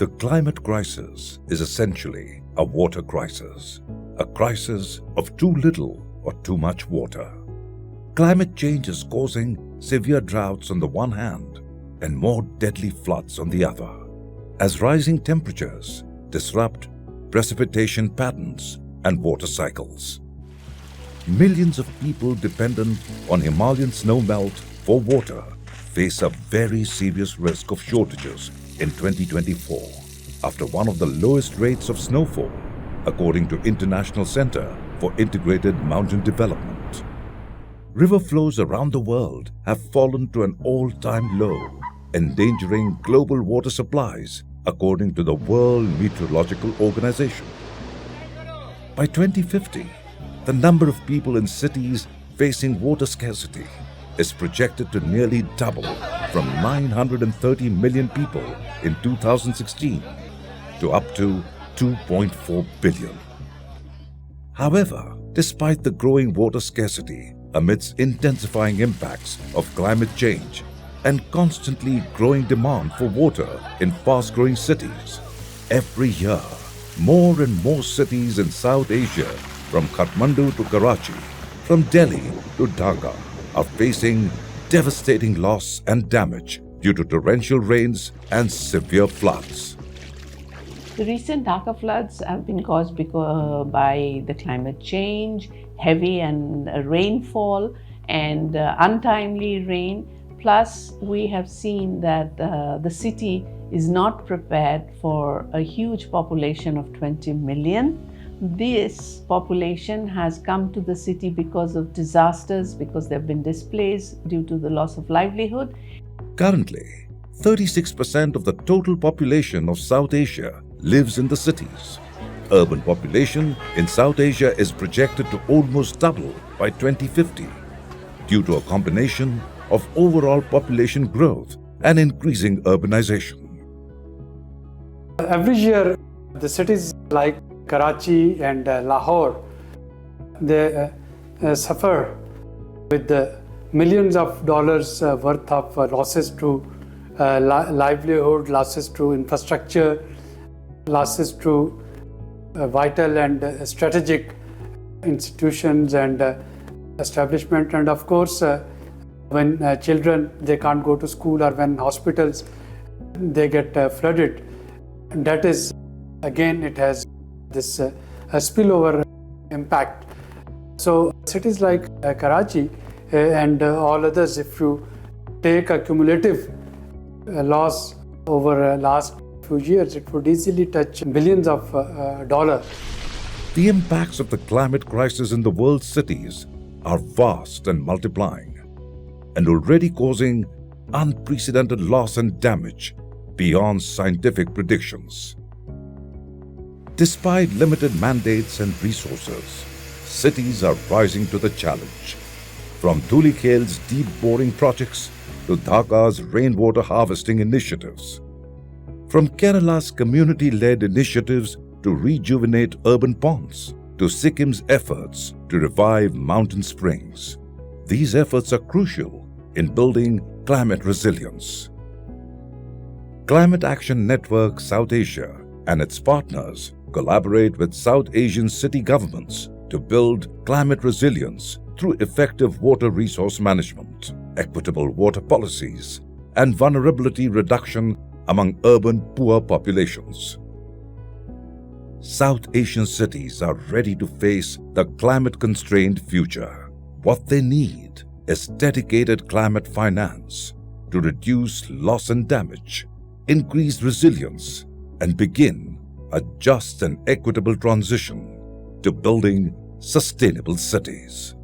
The climate crisis is essentially a water crisis, a crisis of too little or too much water. Climate change is causing severe droughts on the one hand and more deadly floods on the other, as rising temperatures disrupt precipitation patterns and water cycles. Millions of people dependent on Himalayan snowmelt for water face a very serious risk of shortages in 2024 after one of the lowest rates of snowfall, according to International Center for Integrated Mountain Development. River flows around the world have fallen to an all-time low, endangering global water supplies, according to the World Meteorological Organization. By 2050, the number of people in cities facing water scarcity is projected to nearly double from 930 million people in 2016 to up to 2.4 billion. However, despite the growing water scarcity amidst intensifying impacts of climate change and constantly growing demand for water in fast-growing cities, every year, more and more cities in South Asia, from Kathmandu to Karachi, from Delhi to Dhaka, are facing devastating loss and damage due to torrential rains and severe floods. The recent Dhaka floods have been caused by the climate change, heavy and rainfall and untimely rain. Plus, we have seen that the city is not prepared for a huge population of 20 million. This population has come to the city because of disasters, because they've been displaced due to the loss of livelihood. Currently, 36% of the total population of South Asia lives in the cities. Urban population in South Asia is projected to almost double by 2050 due to a combination of overall population growth and increasing urbanization. Every year, the cities like Karachi and Lahore, they suffer with the millions of dollars worth of losses to livelihood, losses to infrastructure, losses to vital and strategic institutions and establishment. And of course, when children, they can't go to school, or when hospitals, they get flooded. That is, again, it has this a spillover impact. So cities like Karachi and all others, if you take a cumulative loss over last few years, it would easily touch billions of dollars. The impacts of the climate crisis in the world's cities are vast and multiplying, and already causing unprecedented loss and damage beyond scientific predictions. Despite limited mandates and resources, cities are rising to the challenge. From Dhulikhel's deep boring projects to Dhaka's rainwater harvesting initiatives. From Kerala's community-led initiatives to rejuvenate urban ponds, to Sikkim's efforts to revive mountain springs. These efforts are crucial in building climate resilience. Climate Action Network South Asia and its partners collaborate with South Asian city governments to build climate resilience through effective water resource management, equitable water policies, and vulnerability reduction among urban poor populations. South Asian cities are ready to face the climate-constrained future. What they need is dedicated climate finance to reduce loss and damage, increase resilience, and begin a just and equitable transition to building sustainable cities.